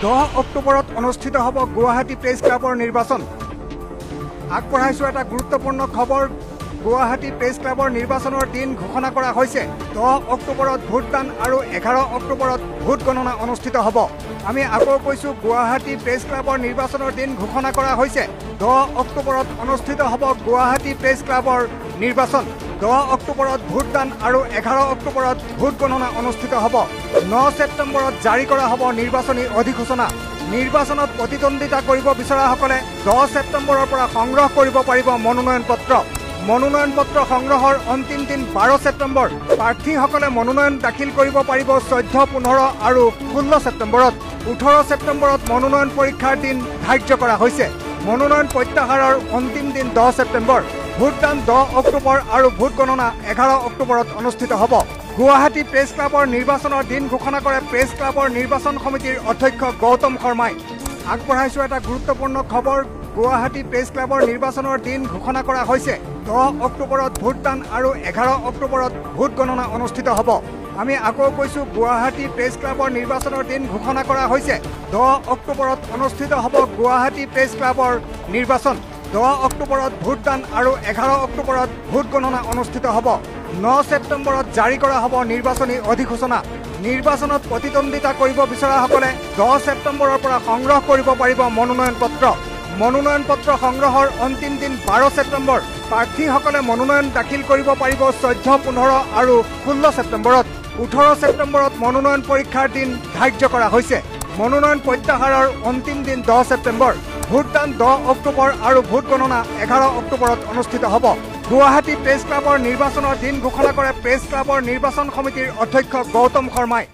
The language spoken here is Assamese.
10 অক্টোবৰত অনুষ্ঠিত হ'ব গুৱাহাটী প্ৰেছ ক্লাবৰ নিৰ্বাচন। আগবঢ়াইছো এটা গুৰুত্বপূৰ্ণ খবৰ। গুৱাহাটী প্ৰেছ ক্লাবৰ নিৰ্বাচনৰ দিন ঘোষণা কৰা হৈছে। 10 অক্টোবৰত ভোটদান আৰু 11 অক্টোবৰত ভোট গণনা অনুষ্ঠিত হ'ব। আমি আকৌ কৈছো গুৱাহাটী প্ৰেছ ক্লাবৰ নিৰ্বাচনৰ দিন ঘোষণা কৰা হৈছে। 10 অক্টোবৰত অনুষ্ঠিত হ'ব গুৱাহাটী প্ৰেছ ক্লাবৰ নিৰ্বাচন। 10 অক্টোবৰত ভোটদান আৰু 11 অক্টোবৰত ভোট গণনা অনুষ্ঠিত হ'ব। 9 ছেপ্টেম্বৰত জাৰি কৰা হ'ব নিৰ্বাচনী অধিসূচনা। নিৰ্বাচনত প্ৰতিদ্বন্দ্বিতা কৰিব বিচৰাসকলে 10 ছেপ্টেম্বৰৰ পৰা সংগ্ৰহ কৰিব পাৰিব মনোনয়ন পত্ৰ। মনোনয়ন পত্ৰ সংগ্ৰহৰ অন্তিম দিন 12 ছেপ্টেম্বৰ। প্ৰাৰ্থীসকলে মনোনয়ন দাখিল কৰিব পাৰিব 14, 15 আৰু 16 ছেপ্টেম্বৰত। 18 ছেপ্টেম্বৰত মনোনয়ন পৰীক্ষাৰ দিন ধাৰ্য কৰা হৈছে। মনোনয়ন প্ৰত্যাহাৰৰ অন্তিম দিন 10 ছেপ্টেম্বৰ। ভোটদান 10 অক্টোবৰ আৰু ভোট গণনা 11 অক্টোবৰত অনুষ্ঠিত হ'ব। গুৱাহাটী প্ৰেছ ক্লাবৰ নিৰ্বাচনৰ দিন ঘোষণা কৰে প্ৰেছ ক্লাবৰ নিৰ্বাচন সমিতিৰ অধ্যক্ষ গৌতম শৰ্মাই। আগবঢ়াইছো এটা গুৰুত্বপূৰ্ণ খবৰ। গুৱাহাটী প্ৰেছ ক্লাবৰ নিৰ্বাচনৰ দিন ঘোষণা কৰা হৈছে। 10 অক্টোবৰত ভোটদান আৰু 11 অক্টোবৰত ভোট গণনা অনুষ্ঠিত হ'ব। আমি আকৌ কৈছো গুৱাহাটী প্ৰেছ ক্লাবৰ নিৰ্বাচনৰ দিন ঘোষণা কৰা হৈছে। 10 অক্টোবৰত অনুষ্ঠিত হ'ব গুৱাহাটী প্ৰেছ ক্লাবৰ নিৰ্বাচন। 10 অক্টোবৰত ভোটদান আৰু 11 অক্টোবৰত ভোট গণনা অনুষ্ঠিত হ'ব। 9 ছেপ্টেম্বৰত জাৰি কৰা হ'ব নিৰ্বাচনী অধিসূচনা। নিৰ্বাচনত প্ৰতিদ্বন্দ্বিতা কৰিব বিচৰাসকলে 10 ছেপ্টেম্বৰৰ পৰা সংগ্ৰহ কৰিব পাৰিব মনোনয়ন পত্ৰ। মনোনয়ন পত্ৰ সংগ্ৰহৰ অন্তিম দিন 12 ছেপ্টেম্বৰ। প্ৰাৰ্থীসকলে মনোনয়ন দাখিল কৰিব পাৰিব 14, 15 আৰু 16 ছেপ্টেম্বৰত। 18 ছেপ্টেম্বৰত মনোনয়ন পৰীক্ষাৰ দিন ধাৰ্য কৰা হৈছে। মনোনয়ন প্ৰত্যাহাৰৰ অন্তিম দিন 10 ছেপ্টেম্বৰ। ভোটদান 10 অক্টোবৰ আৰু ভোট গণনা 11 অক্টোবৰত অনুষ্ঠিত হ'ব। গুৱাহাটী প্ৰেছ ক্লাবৰ নিৰ্বাচনৰ দিন ঘোষণা কৰে প্ৰেছ ক্লাবৰ নিৰ্বাচন সমিতিৰ অধ্যক্ষ গৌতম শৰ্মাই।